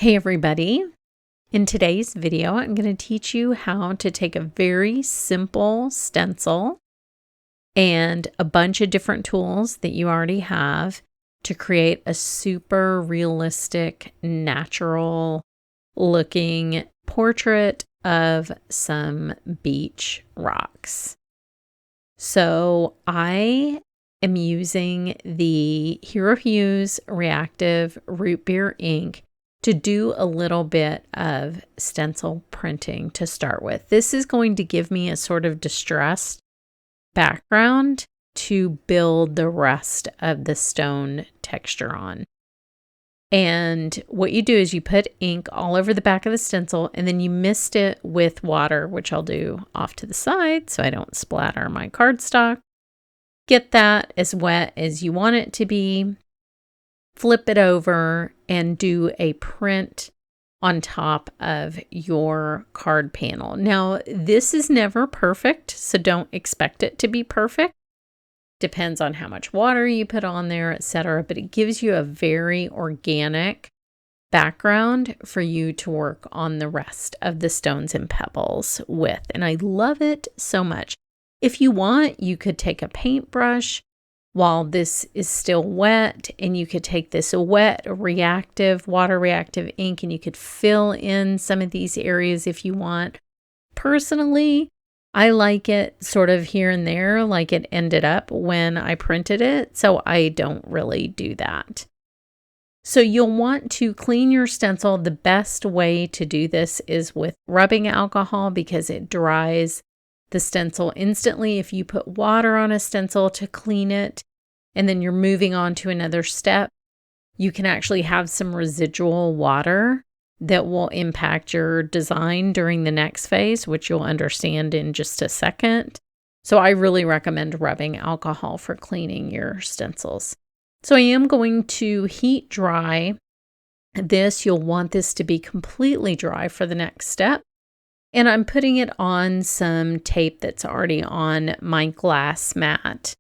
Hey everybody, in today's video I'm going to teach you how to take a very simple stencil and a bunch of different tools that you already have to create a super realistic, natural looking portrait of some beach rocks. So I am using the Hero Hues Reactive Root Beer ink to do a little bit of stencil printing to start with. This is going to give me a sort of distressed background to build the rest of the stone texture on. And what you do is you put ink all over the back of the stencil and then you mist it with water, which I'll do off to the side so I don't splatter my cardstock. Get that as wet as you want it to be. Flip it over and do a print on top of your card panel. Now, this is never perfect, so don't expect it to be perfect. Depends on how much water you put on there, etc. But it gives you a very organic background for you to work on the rest of the stones and pebbles with. And I love it so much. If you want, you could take a paintbrush while this is still wet, and you could take this wet, reactive, water reactive ink, and you could fill in some of these areas if you want. Personally, I like it sort of here and there, like it ended up when I printed it, so I don't really do that. So you'll want to clean your stencil. The best way to do this is with rubbing alcohol because it dries the stencil instantly. If you put water on a stencil to clean it and then you're moving on to another step, you can actually have some residual water that will impact your design during the next phase, which you'll understand in just a second. So I really recommend rubbing alcohol for cleaning your stencils. So I am going to heat dry this. You'll want this to be completely dry for the next step. And I'm putting it on some tape that's already on my glass mat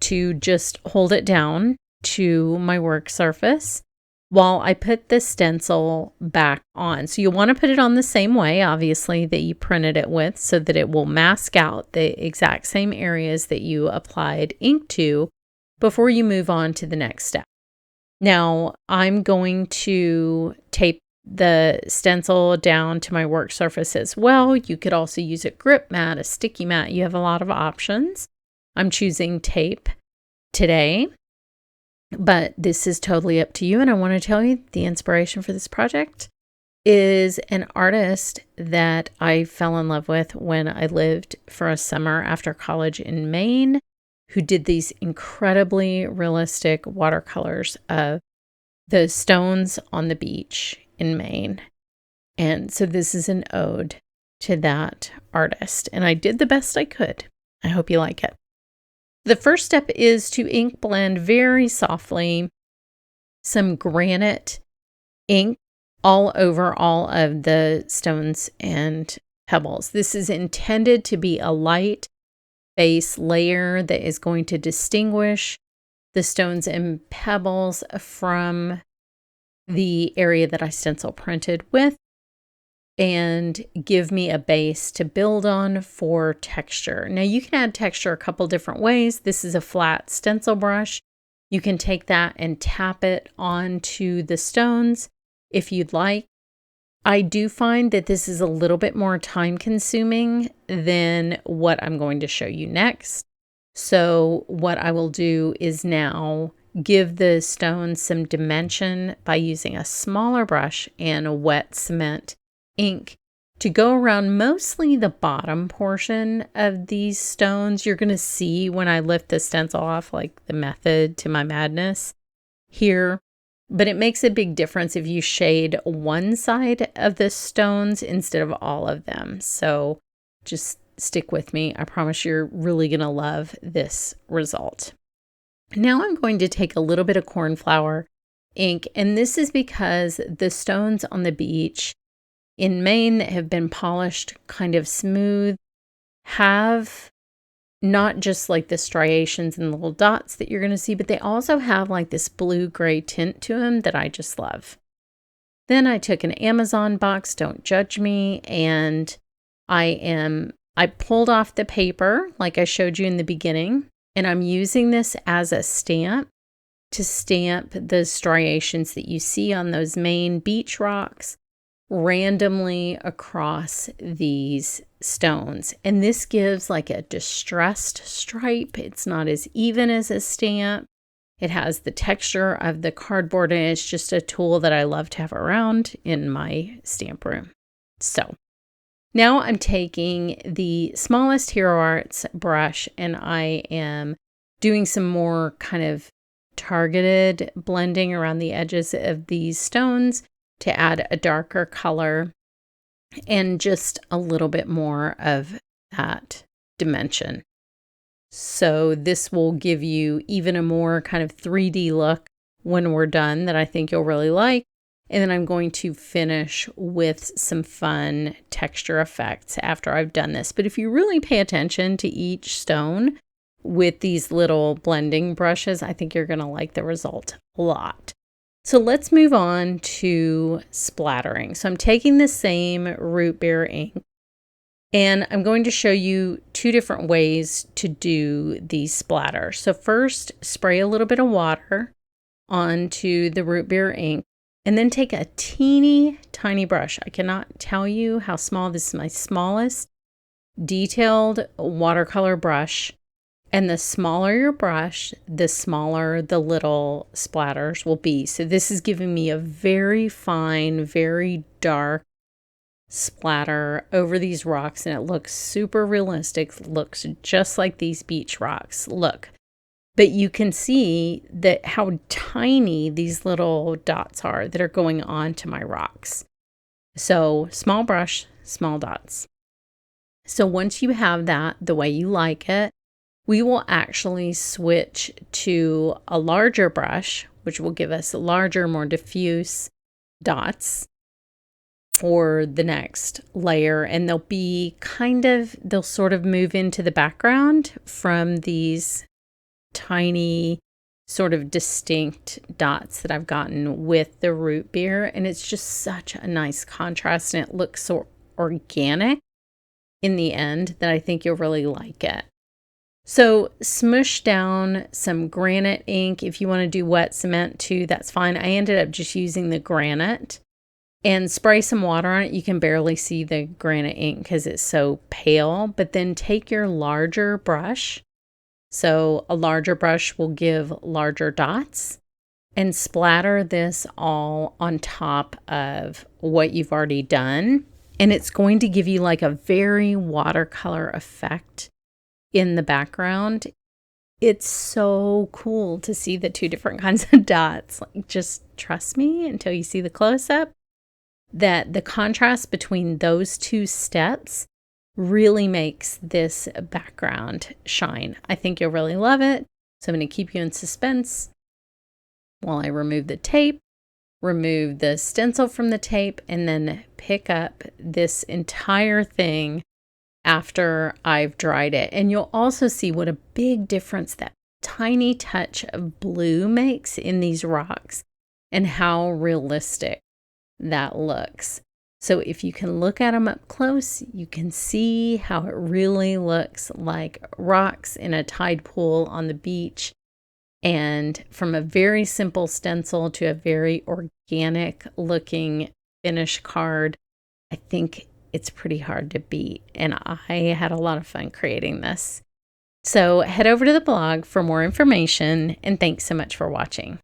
to just hold it down to my work surface while I put the stencil back on. So you'll want to put it on the same way, obviously, that you printed it with so that it will mask out the exact same areas that you applied ink to before you move on to the next step. Now, I'm going to tape the stencil down to my work surface as well. You could also use a grip mat, a sticky mat. You have a lot of options. I'm choosing tape today, but this is totally up to you. And I want to tell you the inspiration for this project is an artist that I fell in love with when I lived for a summer after college in Maine, who did these incredibly realistic watercolors of the stones on the beach in Maine. And so this is an ode to that artist, and I did the best I could. I hope you like it. The first step is to ink blend very softly some granite ink all over all of the stones and pebbles. This is intended to be a light base layer that is going to distinguish the stones and pebbles from the area that I stencil printed with and give me a base to build on for texture. Now you can add texture a couple different ways. This is a flat stencil brush. You can take that and tap it onto the stones if you'd like. I do find that this is a little bit more time consuming than what I'm going to show you next. So what I will do is now give the stones some dimension by using a smaller brush and a wet cement ink to go around mostly the bottom portion of these stones. You're going to see when I lift the stencil off, like the method to my madness here. But it makes a big difference if you shade one side of the stones instead of all of them. So just stick with me. I promise you're really going to love this result. Now I'm going to take a little bit of cornflower ink, and this is because the stones on the beach in Maine that have been polished kind of smooth have not just like the striations and the little dots that you're going to see, but they also have like this blue-gray tint to them that I just love. Then I took an Amazon box, don't judge me, and I pulled off the paper like I showed you in the beginning, and I'm using this as a stamp to stamp the striations that you see on those main beach rocks randomly across these stones. And this gives like a distressed stripe. It's not as even as a stamp. It has the texture of the cardboard, and it's just a tool that I love to have around in my stamp room. So now I'm taking the smallest Hero Arts brush, and I am doing some more kind of targeted blending around the edges of these stones to add a darker color and just a little bit more of that dimension. So this will give you even a more kind of 3D look when we're done that I think you'll really like. And then I'm going to finish with some fun texture effects after I've done this. But if you really pay attention to each stone with these little blending brushes, I think you're going to like the result a lot. So let's move on to splattering. So I'm taking the same root beer ink, and I'm going to show you two different ways to do these splatters. So first, spray a little bit of water onto the root beer ink, and then take a teeny tiny brush. I cannot tell you how small. This is my smallest detailed watercolor brush. And the smaller your brush, the smaller the little splatters will be. So this is giving me a very fine, very dark splatter over these rocks, and it looks super realistic. It looks just like these beach rocks look. But you can see that how tiny these little dots are that are going onto my rocks. So small brush, small dots. So once you have that the way you like it, we will actually switch to a larger brush, which will give us larger, more diffuse dots for the next layer. And they'll sort of move into the background from these tiny sort of distinct dots that I've gotten with the root beer. And it's just such a nice contrast, and it looks so organic in the end that I think you'll really like it. So smush down some granite ink. If you want to do wet cement too, that's fine. I ended up just using the granite, and spray some water on it. You can barely see the granite ink because it's so pale, but then take your larger brush. So a larger brush will give larger dots, and splatter this all on top of what you've already done. And it's going to give you like a very watercolor effect in the background. It's so cool to see the two different kinds of dots. Like, just trust me until you see the close-up that the contrast between those two steps really makes this background shine. I think you'll really love it. So I'm going to keep you in suspense while I remove the tape, remove the stencil from the tape, and then pick up this entire thing after I've dried it. And you'll also see what a big difference that tiny touch of blue makes in these rocks and how realistic that looks. So if you can look at them up close, you can see how it really looks like rocks in a tide pool on the beach. And from a very simple stencil to a very organic looking finished card, I think it's pretty hard to beat. And I had a lot of fun creating this. So head over to the blog for more information, and thanks so much for watching.